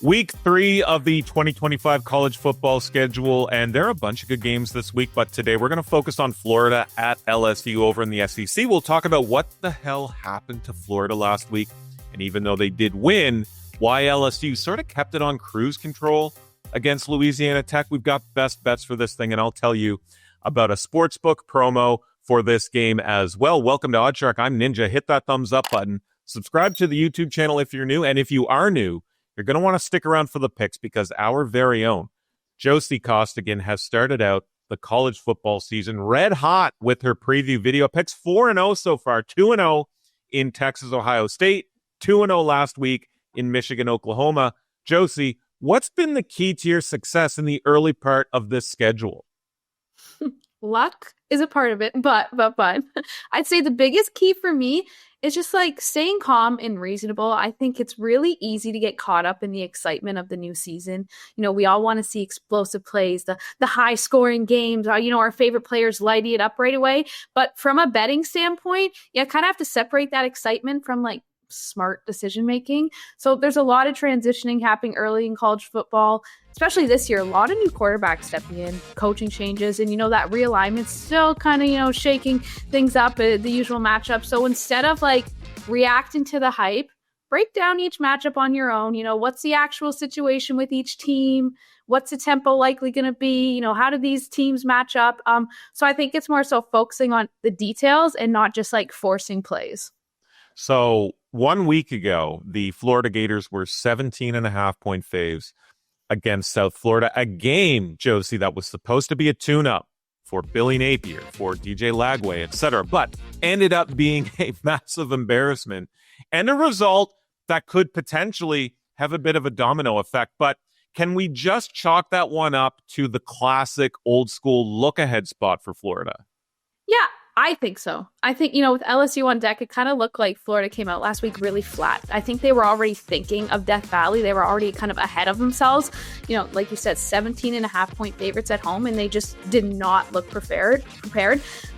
Week 3 of the 2025 college football schedule, and there are a bunch of good games this week, but today we're going to focus on Florida at LSU over in the SEC. We'll talk about what the hell happened to Florida last week, and even though they did win, why LSU sort of kept it on cruise control against Louisiana Tech. We've got best bets for this thing, and I'll tell you about a sportsbook promo for this game as well. Welcome to Oddshark. I'm Ninja. Hit that thumbs up button. Subscribe to the YouTube channel if you're new, and if you are new, you're going to want to stick around for the picks because our very own Josie Costigan has started out the college football season red hot with her preview video picks. 4-0 so far, 2-0 in Texas, Ohio State, 2-0 last week in Michigan, Oklahoma. Josie, what's been the key to your success in the early part of this schedule? Luck is a part of it, but I'd say the biggest key for me is just like staying calm and reasonable. I think it's really easy to get caught up in the excitement of the new season. You know, we all want to see explosive plays, the high scoring games, our favorite players lighting it up right away. But from a betting standpoint, you kind of have to separate that excitement from like smart decision making. So there's a lot of transitioning happening early in college football, especially this year. A lot of new quarterbacks stepping in, coaching changes, and that realignment's still kind of shaking things up, the usual matchup. So instead of like reacting to the hype, break down each matchup on your own. What's the actual situation with each team? What's the tempo likely going to be? How do these teams match up? So I think it's more so focusing on the details and not just like forcing plays. So 1 week ago, the Florida Gators were 17.5-point faves against South Florida, a game, Josie, that was supposed to be a tune-up for Billy Napier, for DJ Lagway, etc., but ended up being a massive embarrassment and a result that could potentially have a bit of a domino effect. But can we just chalk that one up to the classic old-school look-ahead spot for Florida? Yeah, I think so. I think, with LSU on deck, it kind of looked like Florida came out last week really flat. I think they were already thinking of Death Valley. They were already kind of ahead of themselves. Like you said, 17.5-point favorites at home, and they just did not look prepared.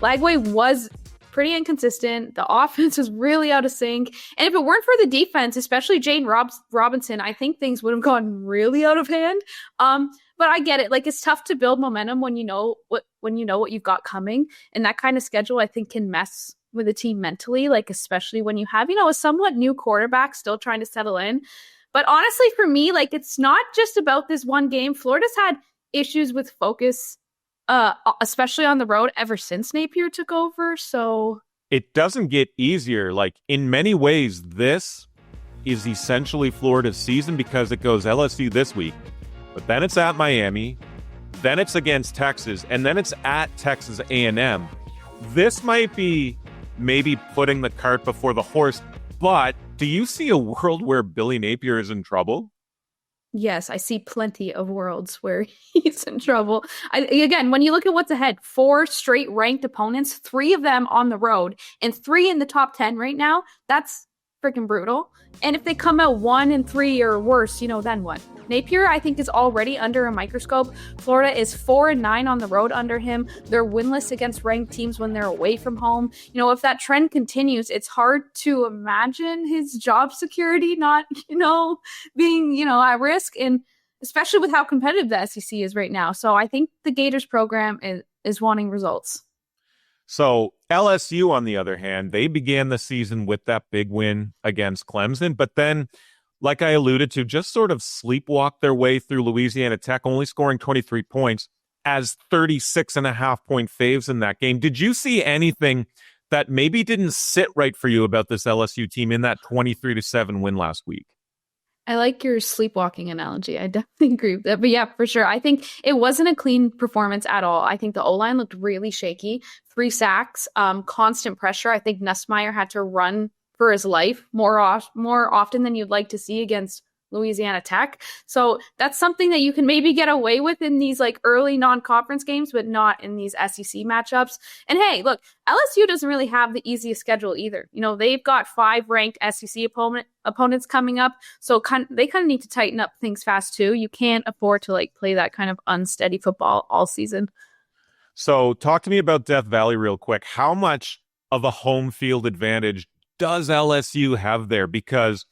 Lagway was pretty inconsistent. The offense was really out of sync. And if it weren't for the defense, especially Jane Robinson, I think things would have gone really out of hand. But I get it. Like, it's tough to build momentum when you know what you've got coming. And that kind of schedule, I think, can mess with a team mentally, like especially when you have, a somewhat new quarterback still trying to settle in. But honestly, for me, like, it's not just about this one game. Florida's had issues with focus, especially on the road, ever since Napier took over. So it doesn't get easier. Like, in many ways, this is essentially Florida's season because it goes LSU this week, but then it's at Miami, then it's against Texas, and then it's at Texas A&M. This might be maybe putting the cart before the horse, but do you see a world where Billy Napier is in trouble? Yes, I see plenty of worlds where he's in trouble. Again, when you look at what's ahead, 4 straight ranked opponents, 3 of them on the road, and 3 in the top 10 right now, that's freaking brutal. And if they come out 1-3 or worse, then what? Napier, I think, is already under a microscope. Florida is 4-9 on the road under him. They're winless against ranked teams when they're away from home. If that trend continues, it's hard to imagine his job security not, being, at risk, and especially with how competitive the SEC is right now. So I think the Gators program is wanting results. So LSU, on the other hand, they began the season with that big win against Clemson, but then, like I alluded to, just sort of sleepwalked their way through Louisiana Tech, only scoring 23 points as 36.5-point faves in that game. Did you see anything that maybe didn't sit right for you about this LSU team in that 23-7 win last week? I like your sleepwalking analogy. I definitely agree with that. But yeah, for sure. I think it wasn't a clean performance at all. I think the O-line looked really shaky. 3 sacks, constant pressure. I think Nussmeier had to run for his life more often than you'd like to see against Louisiana Tech. So that's something that you can maybe get away with in these like early non-conference games, but not in these SEC matchups. And hey, look, LSU doesn't really have the easiest schedule either. They've got 5 ranked SEC opponents coming up. So they kind of need to tighten up things fast too. You can't afford to like play that kind of unsteady football all season. So talk to me about Death Valley real quick. How much of a home field advantage does LSU have there? Because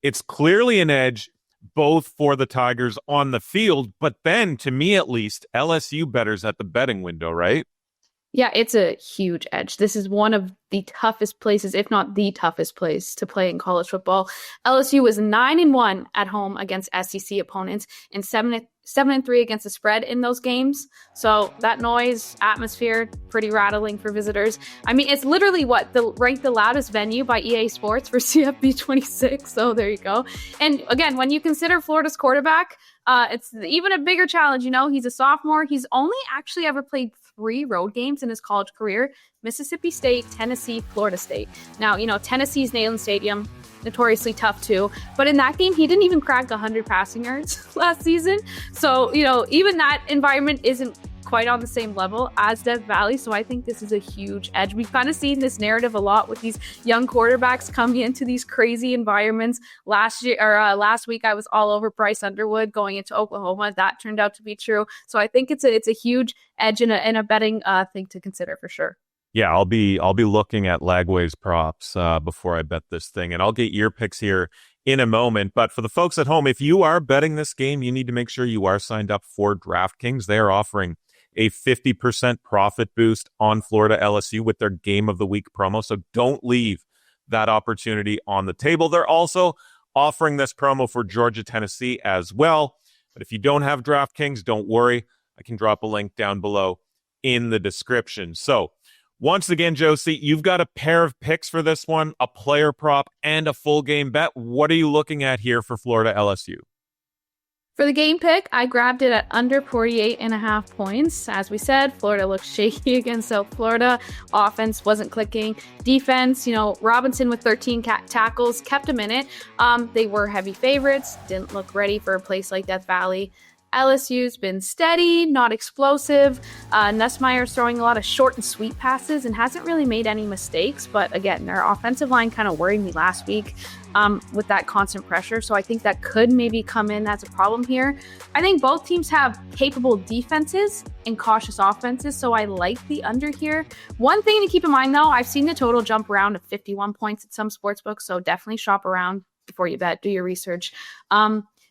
it's clearly an edge both for the Tigers on the field, but then, to me at least, LSU bettors at the betting window, right? Yeah, it's a huge edge. This is one of the toughest places, if not the toughest place to play in college football. LSU was 9-1 at home against SEC opponents and 7-3 against the spread in those games. So that noise, atmosphere, pretty rattling for visitors. I mean, it's literally ranked the loudest venue by EA Sports for CFB 26. So there you go. And again, when you consider Florida's quarterback, it's even a bigger challenge. He's a sophomore. He's only actually ever played 3 road games in his college career: Mississippi State, Tennessee, Florida State. Now, Tennessee's Neyland Stadium, notoriously tough too. But in that game, he didn't even crack 100 passing yards last season. So, even that environment isn't quite on the same level as Death Valley. So I think this is a huge edge. We've kind of seen this narrative a lot with these young quarterbacks coming into these crazy environments. Last week, I was all over Bryce Underwood going into Oklahoma. That turned out to be true. So I think it's a huge edge and a betting thing to consider for sure. Yeah, I'll be looking at Lagway's props before I bet this thing, and I'll get your picks here in a moment. But for the folks at home, if you are betting this game, you need to make sure you are signed up for DraftKings. They are offering a 50% profit boost on Florida LSU with their Game of the Week promo. So don't leave that opportunity on the table. They're also offering this promo for Georgia, Tennessee as well. But if you don't have DraftKings, don't worry. I can drop a link down below in the description. So once again, Josie, you've got a pair of picks for this one, a player prop and a full game bet. What are you looking at here for Florida LSU? For the game pick, I grabbed it at under 48.5 points. As we said, Florida looked shaky against South Florida. Offense wasn't clicking. Defense, Robinson with 13 tackles kept them in it. They were heavy favorites. Didn't look ready for a place like Death Valley. LSU's been steady, not explosive. Nussmeier's throwing a lot of short and sweet passes and hasn't really made any mistakes. But again, their offensive line kind of worried me last week with that constant pressure. So I think that could maybe come in as a problem here. I think both teams have capable defenses and cautious offenses. So I like the under here. One thing to keep in mind, though, I've seen the total jump around to 51 points at some sportsbooks. So definitely shop around before you bet. Do your research.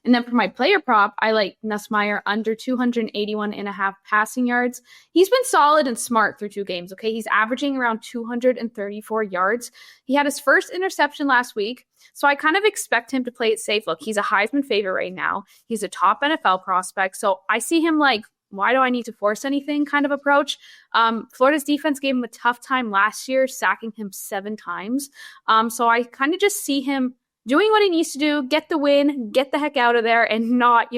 And then for my player prop, I like Nussmeier under 281.5 passing yards. He's been solid and smart through 2 games, okay? He's averaging around 234 yards. He had his first interception last week, so I kind of expect him to play it safe. Look, he's a Heisman favorite right now. He's a top NFL prospect, so I see him like, why do I need to force anything kind of approach. Florida's defense gave him a tough time last year, sacking him 7 times. So I kind of just see him doing what he needs to do, get the win, get the heck out of there, and not,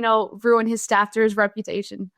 ruin his staff or his reputation.